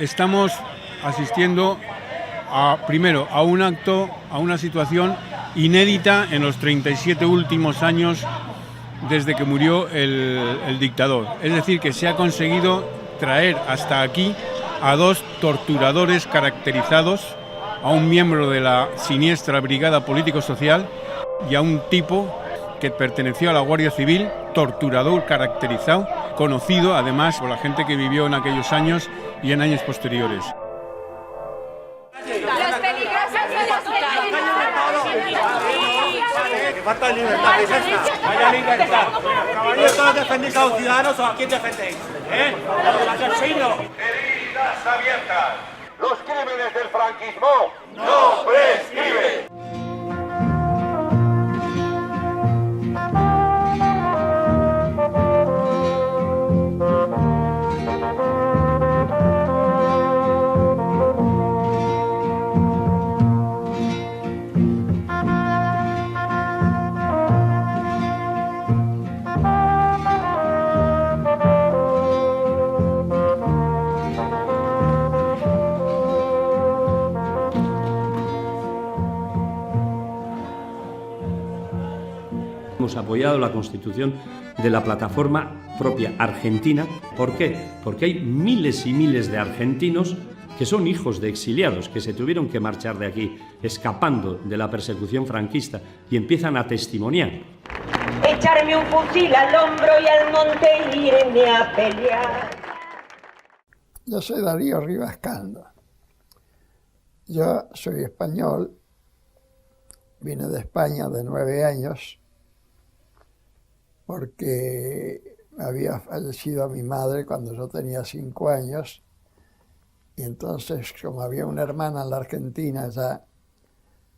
estamos asistiendo primero a un acto, a una situación inédita en los 37 últimos años desde que murió el dictador. Es decir, que se ha conseguido traer hasta aquí a dos torturadores caracterizados, a un miembro de la siniestra Brigada Político-Social y a un tipo que perteneció a la Guardia Civil, torturador caracterizado, conocido además por la gente que vivió en aquellos años y en años posteriores. Falta de libertad, es esta. Vaya libertad. Caballeros, ¿todos defendéis a los ciudadanos o a quién defendéis? ¿A los asesinos? Heridas abiertas. Los crímenes del franquismo no prescriben. Hemos apoyado la constitución de la plataforma propia argentina. ¿Por qué? Porque hay miles y miles de argentinos que son hijos de exiliados, que se tuvieron que marchar de aquí, escapando de la persecución franquista, y empiezan a testimoniar. Echarme un fusil al hombro y al monte irme a pelear. Yo soy Darío Rivas Cando. Yo soy español, vine de España de 9 años, porque había fallecido mi madre cuando yo tenía 5 años, y entonces, como había una hermana en la Argentina, ya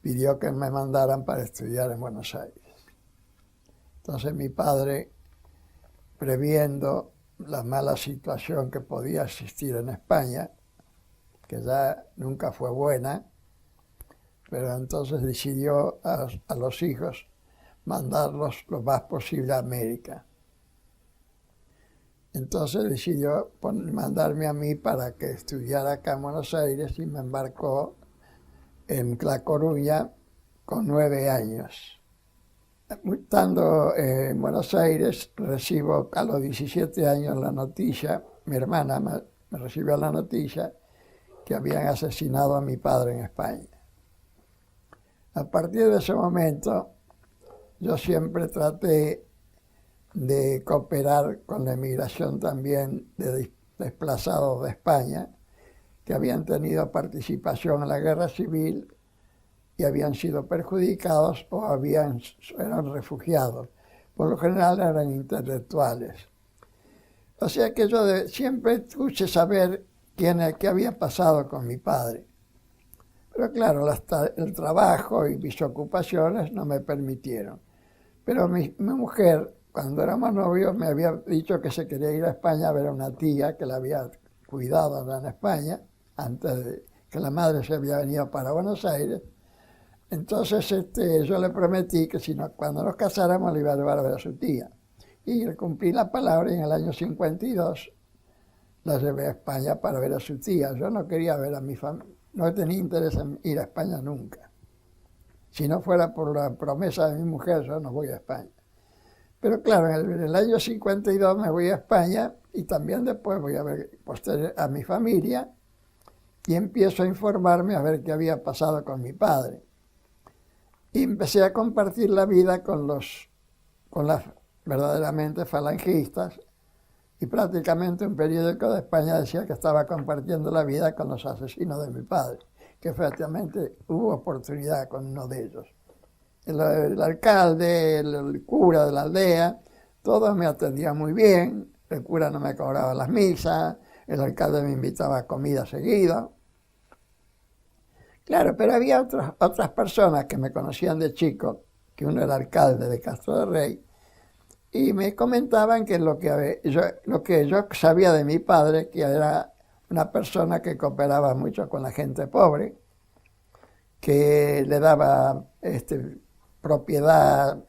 pidió que me mandaran para estudiar en Buenos Aires. Entonces mi padre, previendo la mala situación que podía existir en España, que ya nunca fue buena, pero entonces decidió a los hijos mandarlos lo más posible a América. Entonces decidió mandarme a mí para que estudiara acá en Buenos Aires y me embarcó en La Coruña con 9 años. Estando en Buenos Aires, recibo a los 17 años la noticia, mi hermana me recibió la noticia que habían asesinado a mi padre en España. A partir de ese momento, yo siempre traté de cooperar con la emigración también de desplazados de España, que habían tenido participación en la guerra civil y habían sido perjudicados o eran refugiados. Por lo general eran intelectuales. O sea que yo siempre quise saber qué había pasado con mi padre. Pero claro, el trabajo y mis ocupaciones no me permitieron. Pero mi mujer, cuando éramos novios, me había dicho que se quería ir a España a ver a una tía que la había cuidado allá en España, antes de que la madre se había venido para Buenos Aires. Entonces yo le prometí que cuando nos casáramos le iba a llevar a ver a su tía. Y le cumplí la palabra y en el año 52 la llevé a España para ver a su tía. Yo no quería ver a mi familia, no tenía interés en ir a España nunca. Si no fuera por la promesa de mi mujer, yo no voy a España. Pero claro, en el año 52 me voy a España y también después voy a ver a mi familia y empiezo a informarme a ver qué había pasado con mi padre. Y empecé a compartir la vida con las verdaderamente falangistas, y prácticamente un periódico de España decía que estaba compartiendo la vida con los asesinos de mi padre, que efectivamente hubo oportunidad con uno de ellos. El alcalde, el cura de la aldea, todos me atendían muy bien, el cura no me cobraba las misas, el alcalde me invitaba a comida seguido. Claro, pero había otras personas que me conocían de chico, que uno era alcalde de Castro de Rey, y me comentaban que lo que yo sabía de mi padre, que era una persona que cooperaba mucho con la gente pobre, que le daba propiedad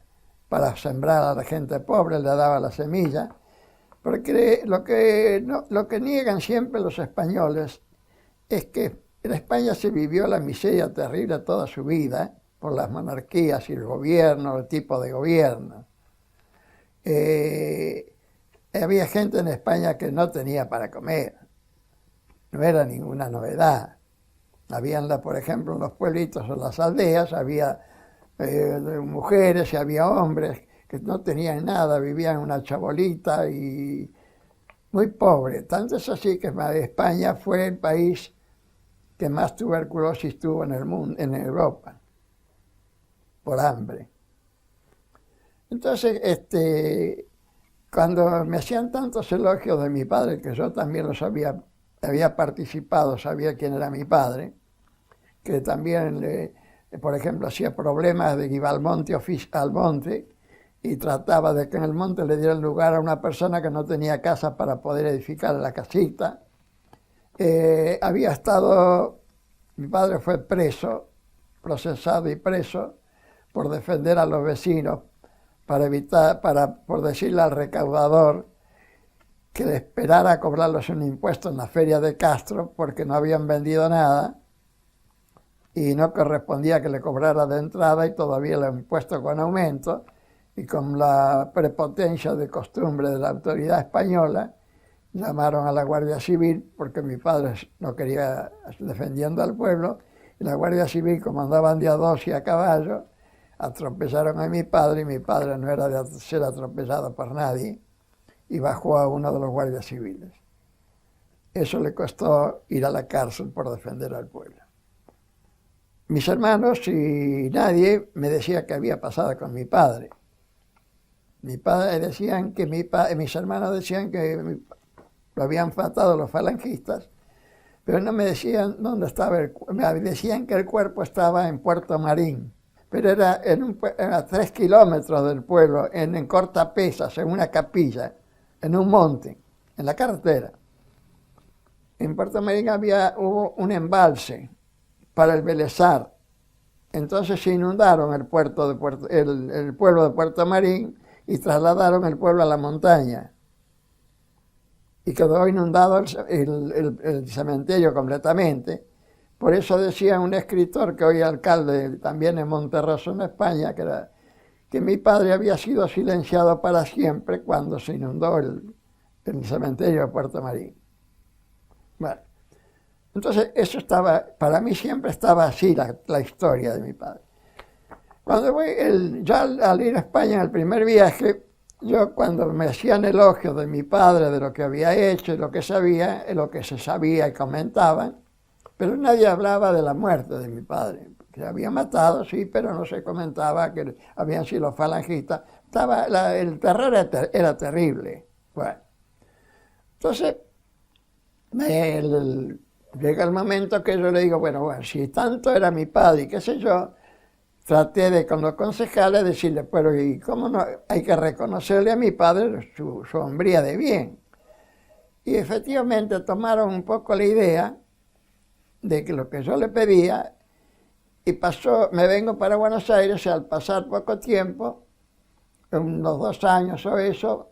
para sembrar a la gente pobre, le daba la semilla, porque lo que niegan siempre los españoles es que en España se vivió la miseria terrible toda su vida por las monarquías y el gobierno, el tipo de gobierno. Había gente en España que no tenía para comer. No era ninguna novedad. Habían, por ejemplo, en los pueblitos o las aldeas, había mujeres y había hombres que no tenían nada, vivían en una chabolita y muy pobre. Tanto es así que España fue el país que más tuberculosis tuvo en el mundo, en Europa, por hambre. Entonces, cuando me hacían tantos elogios de mi padre, que yo también los había participado, sabía quién era mi padre, que también, por ejemplo, hacía problemas de ir al monte y trataba de que en el monte le dieran lugar a una persona que no tenía casa para poder edificar la casita. Mi padre fue preso, procesado y preso por defender a los vecinos, por decirle al recaudador que le esperara a cobrarles un impuesto en la feria de Castro porque no habían vendido nada y no correspondía que le cobrara de entrada y todavía el impuesto con aumento, y con la prepotencia de costumbre de la autoridad española llamaron a la Guardia Civil porque mi padre no quería defendiendo al pueblo, y la Guardia Civil, como andaban de a dos y a caballo, atropellaron a mi padre, y mi padre no era de ser atropellado por nadie, y bajó a uno de los guardias civiles. Eso le costó ir a la cárcel por defender al pueblo. Mis hermanos y nadie me decía qué había pasado con mi padre. Mis hermanos decían que lo habían matado los falangistas, pero no me decían dónde estaba me decían que el cuerpo estaba en Puerto Marín, pero era a 3 kilómetros del pueblo, en Cortapesas, en una capilla, en un monte, en la carretera. En Puerto Marín hubo un embalse para el Belezar. Entonces se inundaron el pueblo de Puerto Marín y trasladaron el pueblo a la montaña. Y quedó inundado el cementerio completamente. Por eso decía un escritor que hoy es alcalde también en Monterroso, en España, que mi padre había sido silenciado para siempre cuando se inundó el cementerio de Puerto Marín. Bueno, entonces eso para mí siempre estaba así la historia de mi padre. Cuando ya al ir a España en el primer viaje, yo cuando me hacían elogios de mi padre, de lo que había hecho y lo que se sabía y comentaban, pero nadie hablaba de la muerte de mi padre. Se había matado, sí, pero no se comentaba que habían sido falangistas. El terror era terrible. Bueno, entonces llega el momento que yo le digo, bueno, si tanto era mi padre y qué sé yo, traté de con los concejales decirle, pero ¿y cómo no? Hay que reconocerle a mi padre su hombría de bien. Y efectivamente tomaron un poco la idea de que lo que yo le pedía, y me vengo para Buenos Aires, y al pasar poco tiempo, unos 2 años o eso,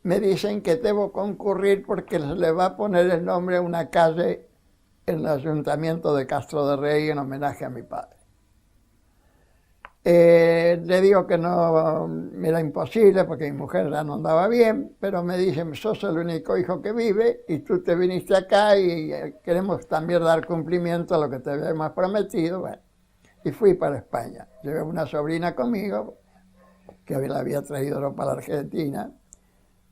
me dicen que debo concurrir porque se le va a poner el nombre a una calle en el ayuntamiento de Castro de Rey en homenaje a mi padre. Le digo que no, era imposible porque mi mujer ya no andaba bien, pero me dicen, sos el único hijo que vive y tú te viniste acá y queremos también dar cumplimiento a lo que te habíamos prometido. Bueno, y fui para España. Llevé una sobrina conmigo, que la había traído para la Argentina.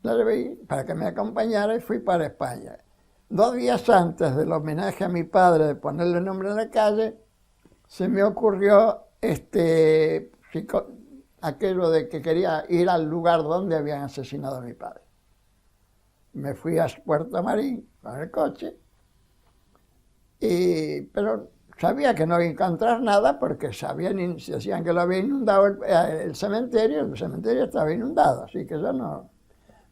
La llevé para que me acompañara y fui para España. 2 días antes del homenaje a mi padre, de ponerle el nombre en la calle, se me ocurrió aquello de que quería ir al lugar donde habían asesinado a mi padre. Me fui a Puerto Marín con el coche, pero sabía que no iba a encontrar nada porque decían que lo había inundado el cementerio estaba inundado, así que yo no.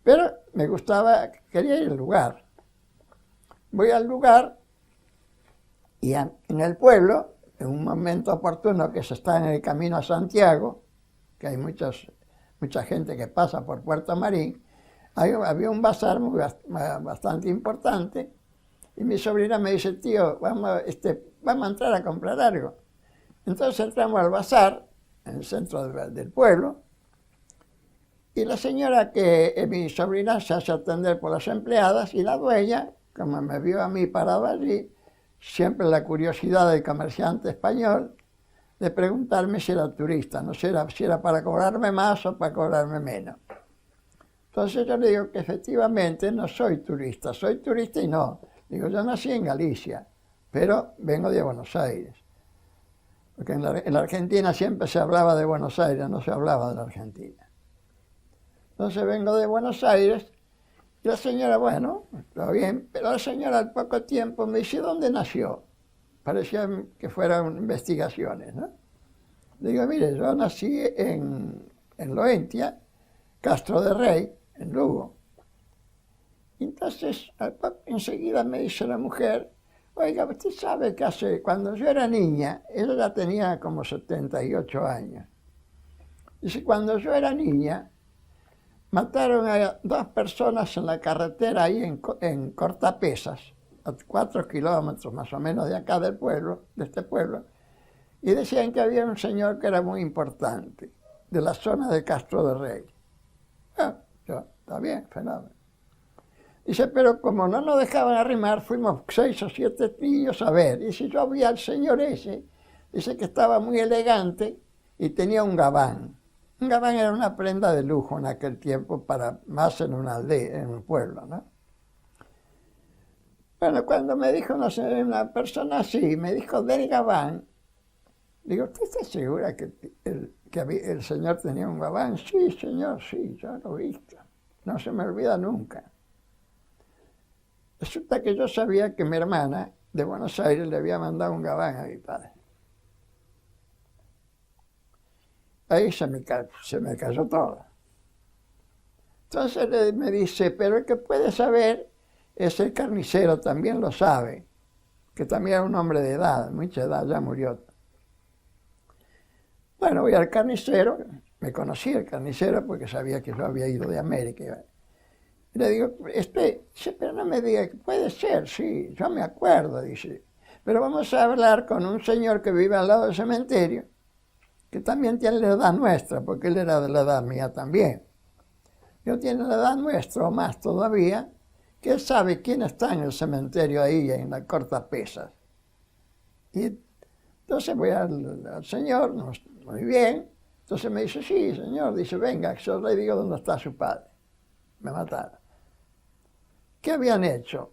Pero me gustaba, quería ir al lugar. Voy al lugar y en el pueblo, en un momento oportuno que se está en el camino a Santiago, que hay mucha gente que pasa por Puerto Marín, había un bazar bastante importante Y mi sobrina me dice, tío, vamos a entrar a comprar algo. Entonces entramos al bazar, en el centro del pueblo, y la señora mi sobrina se hace atender por las empleadas, y la dueña, como me vio a mí parado allí, siempre la curiosidad del comerciante español, de preguntarme si era turista, no sé si era para cobrarme más o para cobrarme menos. Entonces yo le digo que efectivamente no soy turista y no. Digo, yo nací en Galicia, pero vengo de Buenos Aires. Porque en la Argentina siempre se hablaba de Buenos Aires, no se hablaba de la Argentina. Entonces vengo de Buenos Aires y la señora, bueno, todo bien, pero la señora al poco tiempo me dice, ¿dónde nació? Parecía que fueran investigaciones, ¿no? Digo, mire, yo nací en Loentia, Castro de Rey, en Lugo. Entonces, enseguida me dice la mujer, oiga, usted sabe que cuando yo era niña, ella ya tenía como 78 años. Dice, cuando yo era niña, mataron a 2 personas en la carretera ahí en Cortapesas, a 4 kilómetros más o menos de acá del pueblo, de este pueblo, y decían que había un señor que era muy importante, de la zona de Castro de Rey. Está bien, fenómeno. Dice, pero como no nos dejaban arrimar, fuimos 6 o 7 niños a ver. Y si yo vi al señor ese, dice que estaba muy elegante y tenía un gabán. Un gabán era una prenda de lujo en aquel tiempo, más en una aldea, en un pueblo, ¿no? Bueno, cuando me dijo, no sé, una persona así, me dijo del gabán, digo, ¿usted está segura que el señor tenía un gabán? Sí, señor, sí, yo lo he visto. No se me olvida nunca. Resulta que yo sabía que mi hermana de Buenos Aires le había mandado un gabán a mi padre. Ahí se me cayó todo. Entonces me dice, pero el que puede saber es el carnicero, también lo sabe, que también era un hombre de edad, mucha edad, ya murió. Bueno, voy al carnicero, me conocí el carnicero porque sabía que yo había ido de América. Y le digo, dice, pero no me diga, puede ser, sí, yo me acuerdo, dice. Pero vamos a hablar con un señor que vive al lado del cementerio, que también tiene la edad nuestra, porque él era de la edad mía también. Yo tiene la edad nuestra, o más todavía, que él sabe quién está en el cementerio ahí, en la Cortapesas. Y entonces voy al señor, muy bien. Entonces me dice, sí, señor, dice, venga, yo le digo dónde está su padre. Me mataron. ¿Qué habían hecho?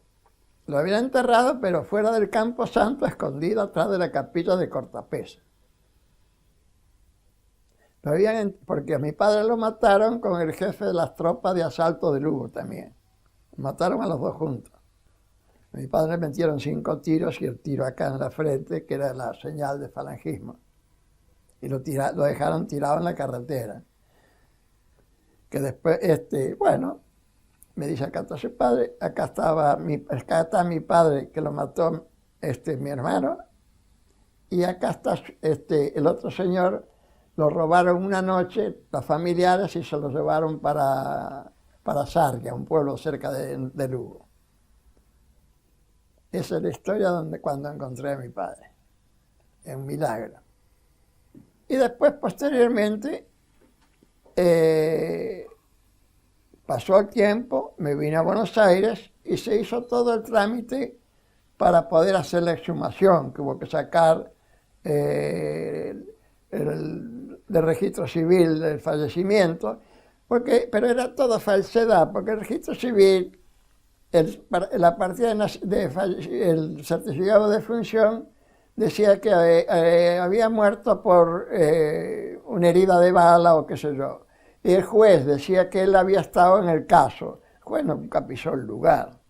Lo habían enterrado, pero fuera del Campo Santo, escondido atrás de la capilla de Cortapesas. Porque a mi padre lo mataron con el jefe de las tropas de asalto de Lugo también. Mataron a los 2 juntos. A mi padre le metieron 5 tiros y el tiro acá en la frente, que era la señal de falangismo. Y lo dejaron tirado en la carretera. Que después, bueno, me dice, acá está su padre, acá está mi padre que lo mató mi hermano, y acá está el otro señor, lo robaron una noche los familiares y se lo llevaron para Sarria, un pueblo cerca de Lugo. Esa es la historia cuando encontré a mi padre. Es un milagro. Y después, posteriormente, pasó el tiempo, me vine a Buenos Aires y se hizo todo el trámite para poder hacer la exhumación, que hubo que sacar del registro civil del fallecimiento, pero era todo falsedad, porque el registro civil, la partida el certificado de función decía que había muerto por una herida de bala o qué sé yo. Y el juez decía que él había estado en el caso. El juez nunca pisó el lugar.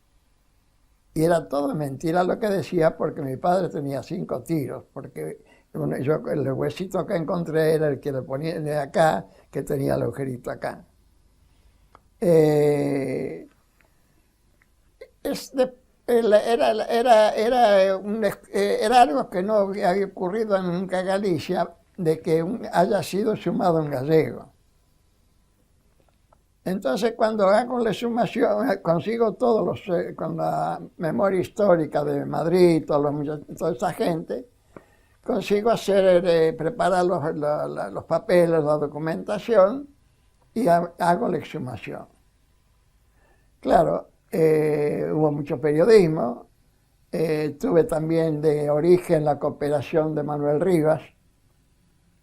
Y era todo mentira lo que decía, porque mi padre tenía 5 tiros, porque el huesito que encontré era el que le ponía de acá, que tenía el agujerito acá. Era algo que no había ocurrido nunca en Galicia, de que haya sido exhumado un gallego. Entonces, cuando hago la exhumación, consigo con la memoria histórica de Madrid, toda esa gente, consigo preparar los papeles, la documentación y hago la exhumación. Claro, hubo mucho periodismo, tuve también de origen la cooperación de Manuel Rivas,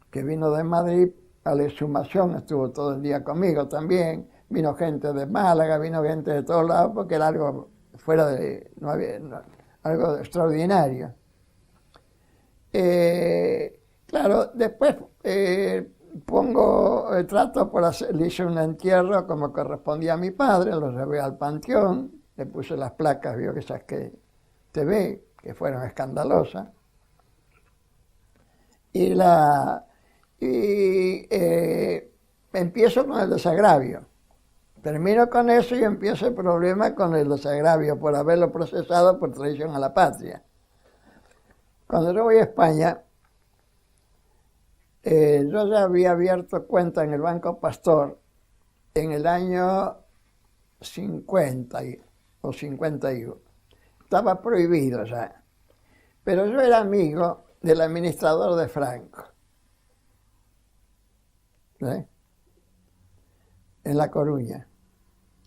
que vino de Madrid a la exhumación, estuvo todo el día conmigo también, vino gente de Málaga, vino gente de todos lados, porque era algo algo extraordinario. Claro, después le hice un entierro como correspondía a mi padre, lo llevé al panteón, le puse las placas, vio que esas que te ve, que fueron escandalosas, empiezo con el desagravio. Termino con eso y empiezo el problema con el desagravio por haberlo procesado por traición a la patria. Cuando yo voy a España, yo ya había abierto cuenta en el Banco Pastor en el año 50 o 51. Estaba prohibido ya. Pero yo era amigo del administrador de Franco. ¿Sí? En La Coruña,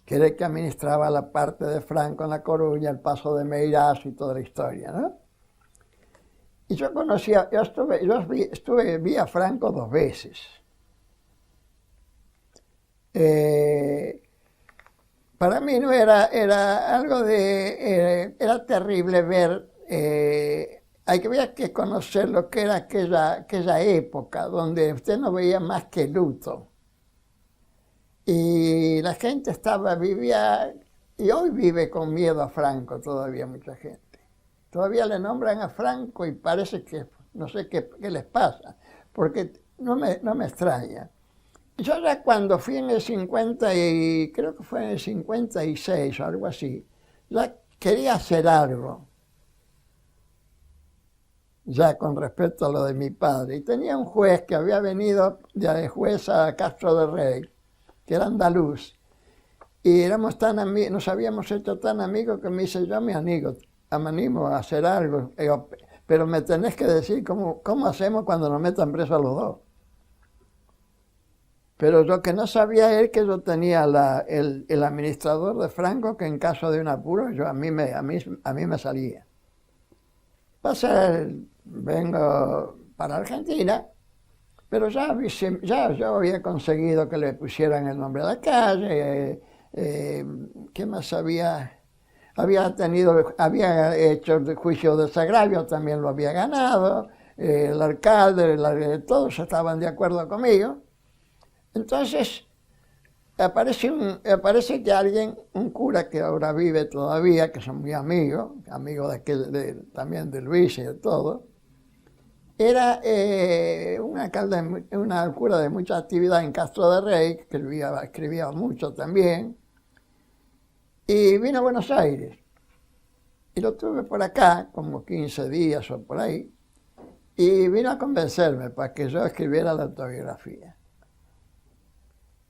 que era el que administraba la parte de Franco en La Coruña, el paso de Meirás y toda la historia, ¿no? Y yo vi a Franco 2 veces. Para mí no era algo era terrible ver, había que conocer lo que era aquella época, donde usted no veía más que luto. Y la gente vivía, y hoy vive con miedo a Franco todavía mucha gente. Todavía le nombran a Franco y parece que, no sé qué les pasa, porque no me extraña. Yo ya cuando fui en el 50, y creo que fue en el 56 o algo así, ya quería hacer algo, ya con respecto a lo de mi padre. Y tenía un juez que había venido de juez a Castro de Rey, que era andaluz, y nos habíamos hecho tan amigos que me dice, yo me animo a hacer algo, pero me tenés que decir cómo hacemos cuando nos metan presos a los dos. Pero lo que no sabía él que yo tenía el administrador de Franco, que en caso de un apuro a mí me salía. Vengo para Argentina, pero ya yo había conseguido que le pusieran el nombre de la calle. ¿Qué más había hecho el juicio de desagravio, también lo había ganado. El alcalde, todos estaban de acuerdo conmigo. Entonces aparece que alguien, un cura que ahora vive todavía, que son muy amigos también de Luis y de todo, era una cura de mucha actividad en Castro de Rey, que escribía mucho también, y vino a Buenos Aires. Y lo tuve por acá, como 15 días o por ahí, y vino a convencerme para que yo escribiera la autobiografía.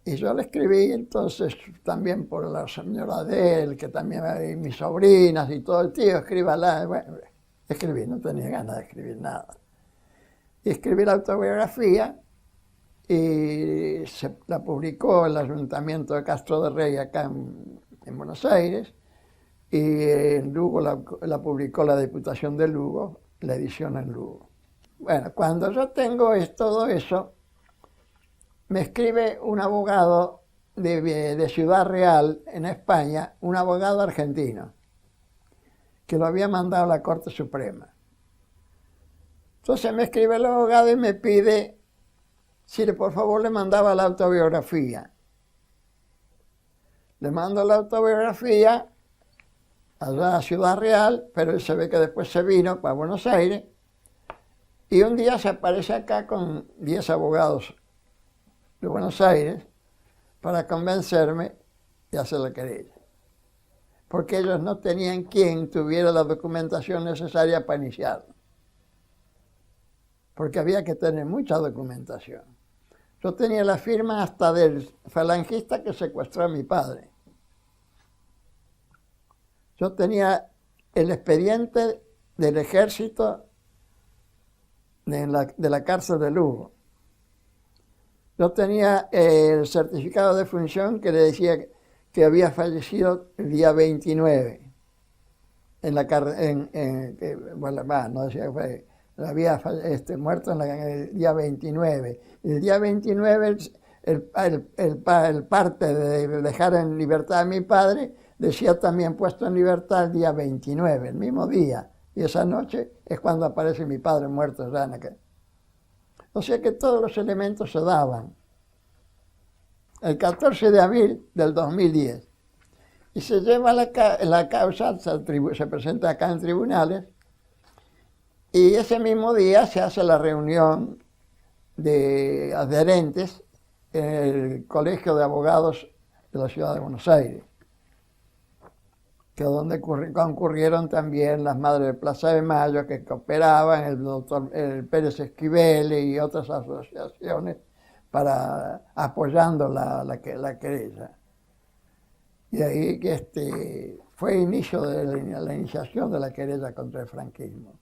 Y yo le escribí, entonces, también por la señora de él, que también hay mis sobrinas y todo, el tío, escríbala. Bueno, escribí, no tenía ganas de escribir nada. Y escribí la autobiografía y la publicó el Ayuntamiento de Castro de Rey acá en Buenos Aires, y en Lugo la publicó la Diputación de Lugo, la edición en Lugo. Bueno, cuando yo tengo todo eso, me escribe un abogado de Ciudad Real, en España, un abogado argentino, que lo había mandado a la Corte Suprema. Entonces me escribe el abogado y me pide si por favor le mandaba la autobiografía. Le mando la autobiografía allá a Ciudad Real, pero él se ve que después se vino para Buenos Aires, y un día se aparece acá con 10 abogados de Buenos Aires para convencerme de hacer la querella. Porque ellos no tenían quien tuviera la documentación necesaria para iniciarlo. Porque había que tener mucha documentación. Yo tenía la firma hasta del falangista que secuestró a mi padre. Yo tenía el expediente del ejército de la cárcel de Lugo. Yo tenía el certificado de función que le decía que había fallecido el día 29. No decía que fue, había muerto el día 29. El día 29, el parte de dejar en libertad a mi padre, decía también puesto en libertad el día 29, el mismo día. Y esa noche es cuando aparece mi padre muerto ya en aquel. O sea que todos los elementos se daban. El 14 de abril del 2010. Y se lleva la causa, se presenta acá en tribunales, y ese mismo día se hace la reunión de adherentes en el Colegio de Abogados de la Ciudad de Buenos Aires, que donde concurrieron también las Madres de Plaza de Mayo, que cooperaban, el doctor Pérez Esquivel y otras asociaciones apoyando la querella. Y ahí que fue inicio de la iniciación de la querella contra el franquismo.